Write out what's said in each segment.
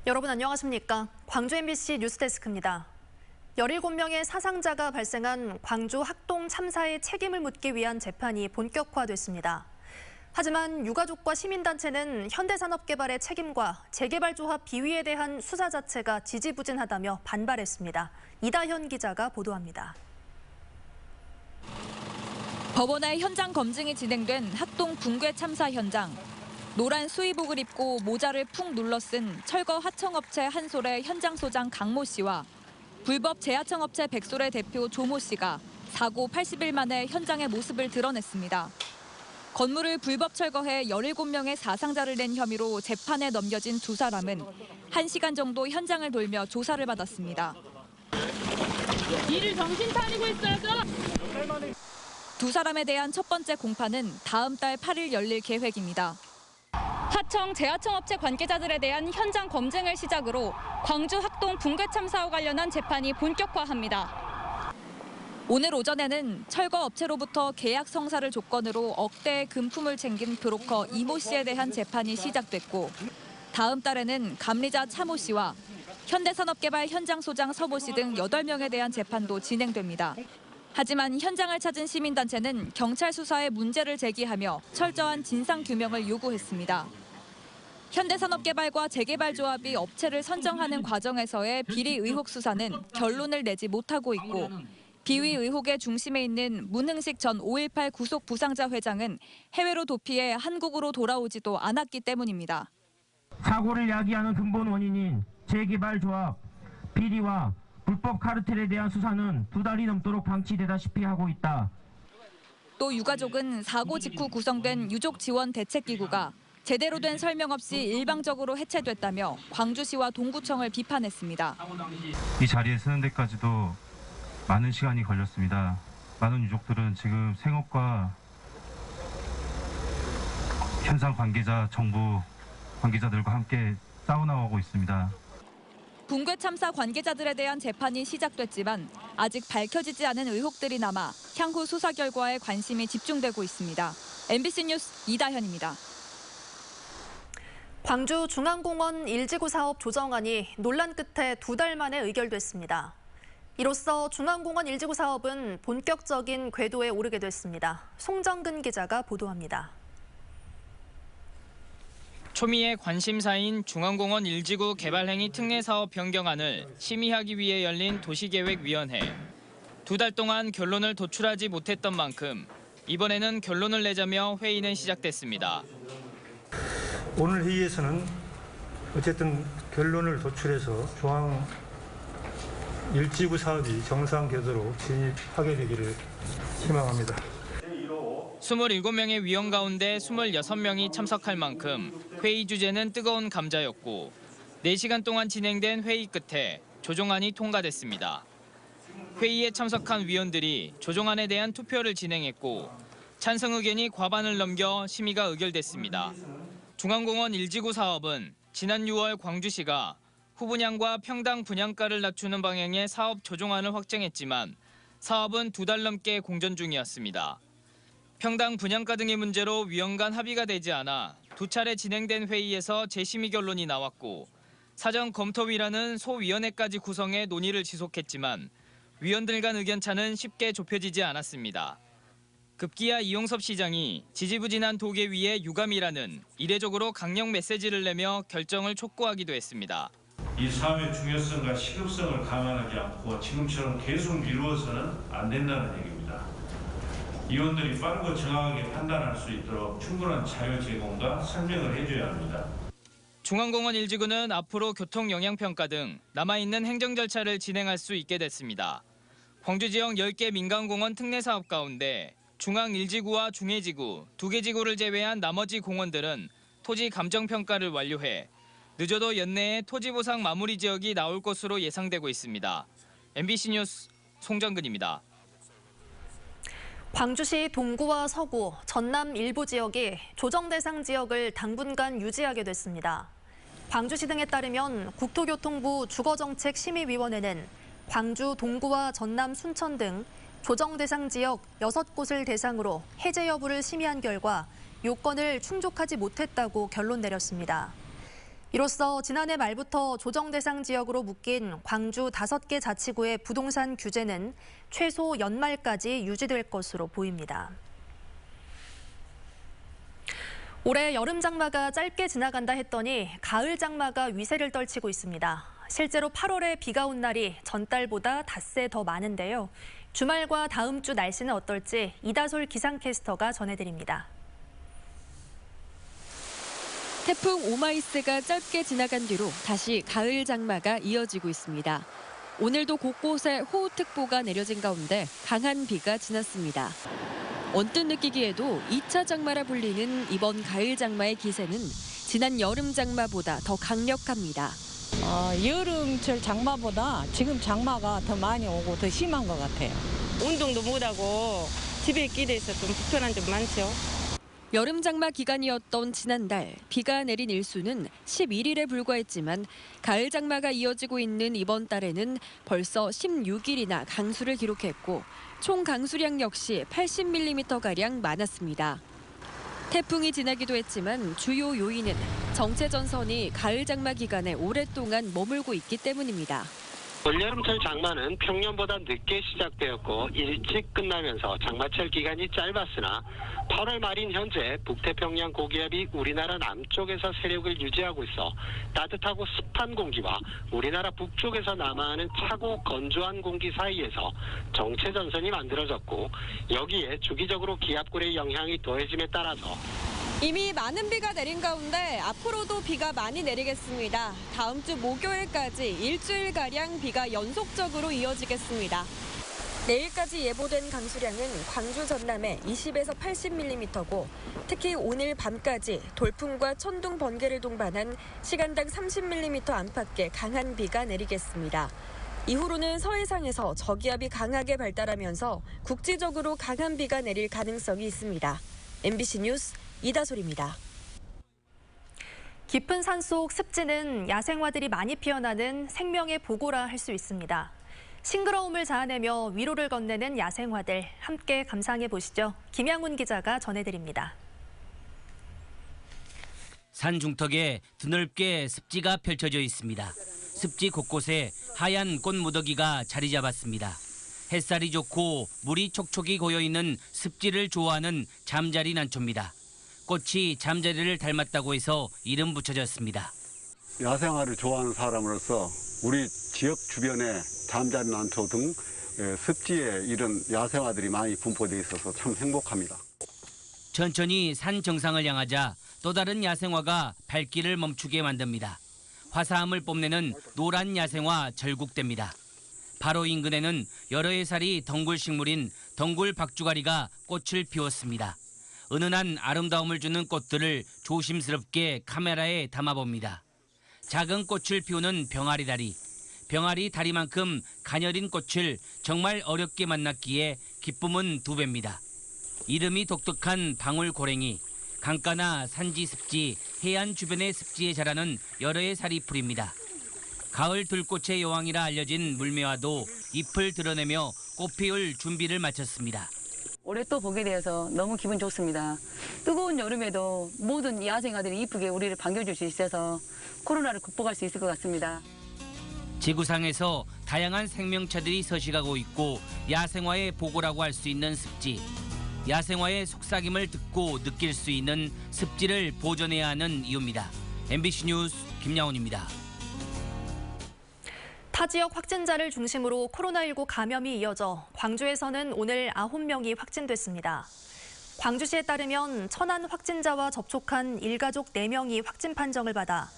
여러분 안녕하십니까? 광주 MBC 뉴스데스크입니다. 17명의 사상자가 발생한 광주 학동 참사의 책임을 묻기 위한 재판이 본격화됐습니다. 하지만 유가족과 시민단체는 현대산업개발의 책임과 재개발조합 비위에 대한 수사 자체가 지지부진하다며 반발했습니다. 이다현 기자가 보도합니다. 법원의 현장 검증이 진행된 학동 붕괴 참사 현장. 노란 수의복을 입고 모자를 푹 눌러 쓴 철거 하청업체 한솔의 현장 소장 강모 씨와 불법 재하청업체 백솔의 대표 조모 씨가 사고 80일 만에 현장의 모습을 드러냈습니다. 건물을 불법 철거해 17명의 사상자를 낸 혐의로 재판에 넘겨진 두 사람은 1시간 정도 현장을 돌며 조사를 받았습니다. 일을 정신 차리고 있어야죠. 두 사람에 대한 첫 번째 공판은 다음 달 8일 열릴 계획입니다. 하청, 재하청업체 관계자들에 대한 현장 검증을 시작으로 광주 학동 붕괴 참사와 관련한 재판이 본격화합니다. 오늘 오전에는 철거 업체로부터 계약 성사를 조건으로 억대의 금품을 챙긴 브로커 이모 씨에 대한 재판이 시작됐고 다음 달에는 감리자 차모 씨와 현대산업개발 현장 소장 서모 씨 등 8명에 대한 재판도 진행됩니다. 하지만 현장을 찾은 시민단체는 경찰 수사에 문제를 제기하며 철저한 진상규명을 요구했습니다. 현대산업개발과 재개발조합이 업체를 선정하는 과정에서의 비리 의혹 수사는 결론을 내지 못하고 있고 비위 의혹의 중심에 있는 문흥식 전 5.18 구속 부상자 회장은 해외로 도피해 한국으로 돌아오지도 않았기 때문입니다. 사고를 야기하는 근본 원인인 재개발조합 비리와 불법 카르텔에 대한 수사는 2달이 넘도록 방치되다시피 하고 있다. 또 유가족은 사고 직후 구성된 유족 지원 대책기구가 제대로 된 설명 없이 일방적으로 해체됐다며 광주시와 동구청을 비판했습니다. 이 자리에 서는 데까지도 많은 시간이 걸렸습니다. 많은 유족들은 지금 생업과 현장 관계자, 정부 관계자들과 함께 싸워나가고 있습니다. 붕괴 참사 관계자들에 대한 재판이 시작됐지만 아직 밝혀지지 않은 의혹들이 남아 향후 수사 결과에 관심이 집중되고 있습니다. MBC 뉴스 이다현입니다. 광주 중앙공원 1지구 사업 조정안이 논란 끝에 2달 만에 의결됐습니다. 이로써 중앙공원 1지구 사업은 본격적인 궤도에 오르게 됐습니다. 송정근 기자가 보도합니다. 초미의 관심사인 중앙공원 1지구 개발행위 특례사업 변경안을 심의하기 위해 열린 도시계획위원회. 2달 동안 결론을 도출하지 못했던 만큼 이번에는 결론을 내자며 회의는 시작됐습니다. 오늘 회의에서는 어쨌든 결론을 도출해서 중앙 1지구 사업이 정상 궤도로 진입하게 되기를 희망합니다. 27명의 위원 가운데 26명이 참석할 만큼 회의 주제는 뜨거운 감자였고 4시간 동안 진행된 회의 끝에 조정안이 통과됐습니다. 회의에 참석한 위원들이 조정안에 대한 투표를 진행했고 찬성 의견이 과반을 넘겨 심의가 의결됐습니다. 중앙공원 1지구 사업은 지난 6월 광주시가 후분양과 평당 분양가를 낮추는 방향의 사업 조정안을 확정했지만 사업은 2달 넘게 공전 중이었습니다. 평당 분양가 등의 문제로 위원 간 합의가 되지 않아 2차례 진행된 회의에서 재심의 결론이 나왔고 사전 검토위라는 소위원회까지 구성해 논의를 지속했지만 위원들 간 의견차는 쉽게 좁혀지지 않았습니다. 급기야 이용섭 시장이 지지부진한 도계위의 유감이라는 이례적으로 강력 메시지를 내며 결정을 촉구하기도 했습니다. 이 사업의 중요성과 시급성을 감안하지 않고 지금처럼 계속 미루어서는 안 된다는 얘기입니다. 위원들이 빠르고 정확하게 판단할 수 있도록 충분한 자유 제공과 설명을 해줘야 합니다. 중앙공원 1지구는 앞으로 교통영향평가 등 남아있는 행정 절차를 진행할 수 있게 됐습니다. 광주 지역 10개 민간공원 특례사업 가운데 중앙 1지구와 중해지구, 2개 지구를 제외한 나머지 공원들은 토지 감정평가를 완료해 늦어도 연내에 토지보상 마무리 지역이 나올 것으로 예상되고 있습니다. MBC 뉴스 송정근입니다. 광주시 동구와 서구, 전남 일부 지역이 조정 대상 지역을 당분간 유지하게 됐습니다. 광주시 등에 따르면 국토교통부 주거정책심의위원회는 광주 동구와 전남 순천 등 조정 대상 지역 6곳을 대상으로 해제 여부를 심의한 결과 요건을 충족하지 못했다고 결론 내렸습니다. 이로써 지난해 말부터 조정 대상 지역으로 묶인 광주 5개 자치구의 부동산 규제는 최소 연말까지 유지될 것으로 보입니다. 올해 여름 장마가 짧게 지나간다 했더니 가을 장마가 위세를 떨치고 있습니다. 실제로 8월에 비가 온 날이 전달보다 닷새 더 많은데요. 주말과 다음 주 날씨는 어떨지 이다솔 기상캐스터가 전해드립니다. 태풍 오마이스가 짧게 지나간 뒤로 다시 가을 장마가 이어지고 있습니다. 오늘도 곳곳에 호우특보가 내려진 가운데 강한 비가 지났습니다. 언뜻 느끼기에도 2차 장마라 불리는 이번 가을 장마의 기세는 지난 여름 장마보다 더 강력합니다. 여름철 장마보다 지금 장마가 더 많이 오고 더 심한 것 같아요. 운동도 못하고 집에 있게 돼서 좀 불편한 점 많죠. 여름 장마 기간이었던 지난달 비가 내린 일수는 11일에 불과했지만 가을 장마가 이어지고 있는 이번 달에는 벌써 16일이나 강수를 기록했고 총 강수량 역시 80mm가량 많았습니다. 태풍이 지나기도 했지만 주요 요인은 정체 전선이 가을 장마 기간에 오랫동안 머물고 있기 때문입니다. 올여름철 장마는 평년보다 늦게 시작되었고 일찍 끝나면서 장마철 기간이 짧았으나 8월 말인 현재 북태평양 고기압이 우리나라 남쪽에서 세력을 유지하고 있어 따뜻하고 습한 공기와 우리나라 북쪽에서 남하하는 차고 건조한 공기 사이에서 정체전선이 만들어졌고 여기에 주기적으로 기압골의 영향이 더해짐에 따라서 이미 많은 비가 내린 가운데 앞으로도 비가 많이 내리겠습니다. 다음 주 목요일까지 일주일가량 비가 연속적으로 이어지겠습니다. 내일까지 예보된 강수량은 광주 전남에 20에서 80mm고 특히 오늘 밤까지 돌풍과 천둥 번개를 동반한 시간당 30mm 안팎의 강한 비가 내리겠습니다. 이후로는 서해상에서 저기압이 강하게 발달하면서 국지적으로 강한 비가 내릴 가능성이 있습니다. MBC 뉴스 이다솔입니다. 깊은 산속 습지는 야생화들이 많이 피어나는 생명의 보고라 할 수 있습니다. 싱그러움을 자아내며 위로를 건네는 야생화들 함께 감상해 보시죠. 김양훈 기자가 전해드립니다. 산 중턱에 드넓게 습지가 펼쳐져 있습니다. 습지 곳곳에 하얀 꽃 무더기가 자리 잡았습니다. 햇살이 좋고 물이 촉촉이 고여있는 습지를 좋아하는 잠자리 난초입니다. 꽃이 잠자리를 닮았다고 해서 이름 붙여졌습니다. 야생화를 좋아하는 사람으로서 우리 지역 주변에 잠자리 난초 등 습지에 이런 야생화들이 많이 분포되어 있어서 참 행복합니다. 천천히 산 정상을 향하자 또 다른 야생화가 발길을 멈추게 만듭니다. 화사함을 뽐내는 노란 야생화 절국대입니다. 바로 인근에는 여러 해살이 덩굴 식물인 덩굴 박주가리가 꽃을 피웠습니다. 은은한 아름다움을 주는 꽃들을 조심스럽게 카메라에 담아봅니다. 작은 꽃을 피우는 병아리 다리. 병아리 다리만큼 가녀린 꽃을 정말 어렵게 만났기에 기쁨은 2배입니다. 이름이 독특한 방울고랭이. 강가나 산지 습지, 해안 주변의 습지에 자라는 여러 해살이 풀입니다. 가을 들꽃의 여왕이라 알려진 물매화도 잎을 드러내며 꽃 피울 준비를 마쳤습니다. 올해 또 보게 되어서 너무 기분 좋습니다. 뜨거운 여름에도 모든 야생화들이 이쁘게 우리를 반겨줄 수 있어서 코로나를 극복할 수 있을 것 같습니다. 지구상에서 다양한 생명체들이 서식하고 있고 야생화의 보고라고 할 수 있는 습지. 야생화의 속삭임을 듣고 느낄 수 있는 습지를 보존해야 하는 이유입니다. MBC 뉴스 김양훈입니다. 타 지역 확진자를 중심으로 코로나19 감염이 이어져 광주에서는 오늘 9명이 확진됐습니다. 광주시에 따르면 천안 확진자와 접촉한 일가족 4명이 확진 판정을 받아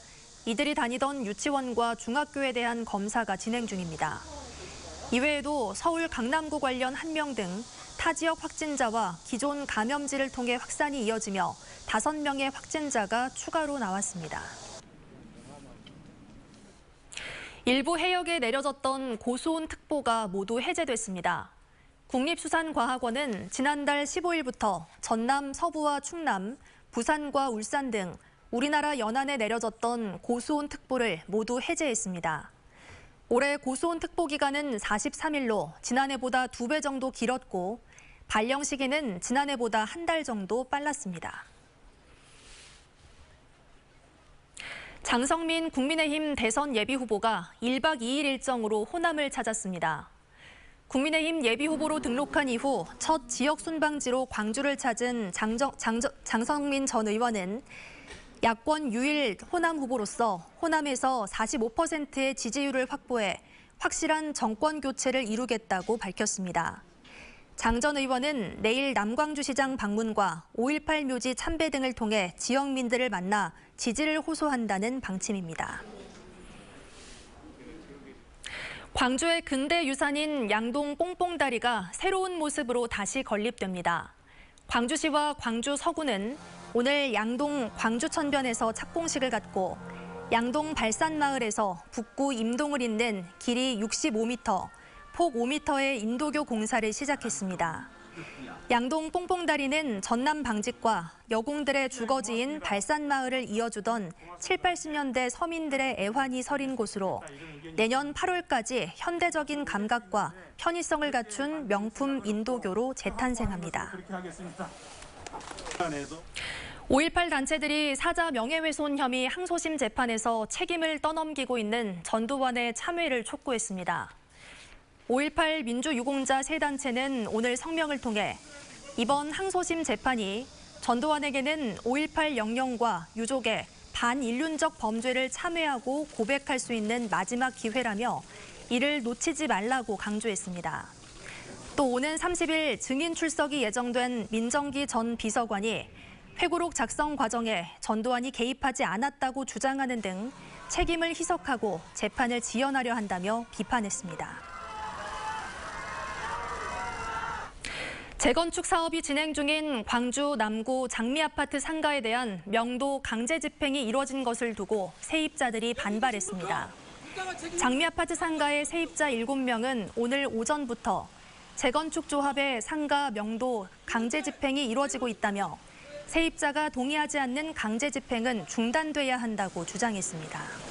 이들이 다니던 유치원과 중학교에 대한 검사가 진행 중입니다. 이외에도 서울 강남구 관련 1명 등 타 지역 확진자와 기존 감염지를 통해 확산이 이어지며 5명의 확진자가 추가로 나왔습니다. 일부 해역에 내려졌던 고수온 특보가 모두 해제됐습니다. 국립수산과학원은 지난달 15일부터 전남 서부와 충남, 부산과 울산 등 우리나라 연안에 내려졌던 고수온 특보를 모두 해제했습니다. 올해 고수온 특보 기간은 43일로 지난해보다 2배 정도 길었고 발령 시기는 지난해보다 1달 정도 빨랐습니다. 장성민 국민의힘 대선 예비후보가 1박 2일 일정으로 호남을 찾았습니다. 국민의힘 예비후보로 등록한 이후 첫 지역 순방지로 광주를 찾은 장성민 전 의원은 야권 유일 호남 후보로서 호남에서 45%의 지지율을 확보해 확실한 정권 교체를 이루겠다고 밝혔습니다. 장 전 의원은 내일 남광주시장 방문과 5.18 묘지 참배 등을 통해 지역민들을 만나 지지를 호소한다는 방침입니다. 광주의 근대 유산인 양동 뽕뽕다리가 새로운 모습으로 다시 건립됩니다. 광주시와 광주 서구는 오늘 양동 광주천변에서 착공식을 갖고 양동 발산마을에서 북구 임동을 잇는 길이 65m, 폭 5m의 인도교 공사를 시작했습니다. 양동 뽕뽕다리는 전남 방직과 여공들의 주거지인 발산마을을 이어주던 7, 80년대 서민들의 애환이 서린 곳으로 내년 8월까지 현대적인 감각과 편의성을 갖춘 명품 인도교로 재탄생합니다. 5.18 단체들이 사자 명예훼손 혐의 항소심 재판에서 책임을 떠넘기고 있는 전두환의 참회를 촉구했습니다. 5.18 민주유공자 세 단체는 오늘 성명을 통해 이번 항소심 재판이 전두환에게는 5.18 영령과 유족의 반인륜적 범죄를 참회하고 고백할 수 있는 마지막 기회라며 이를 놓치지 말라고 강조했습니다. 또 오는 30일 증인 출석이 예정된 민정기 전 비서관이 회고록 작성 과정에 전두환이 개입하지 않았다고 주장하는 등 책임을 희석하고 재판을 지연하려 한다며 비판했습니다. 재건축 사업이 진행 중인 광주 남구 장미아파트 상가에 대한 명도 강제 집행이 이뤄진 것을 두고 세입자들이 반발했습니다. 장미아파트 상가의 세입자 7명은 오늘 오전부터 재건축 조합의 상가 명도 강제 집행이 이뤄지고 있다며 세입자가 동의하지 않는 강제 집행은 중단돼야 한다고 주장했습니다.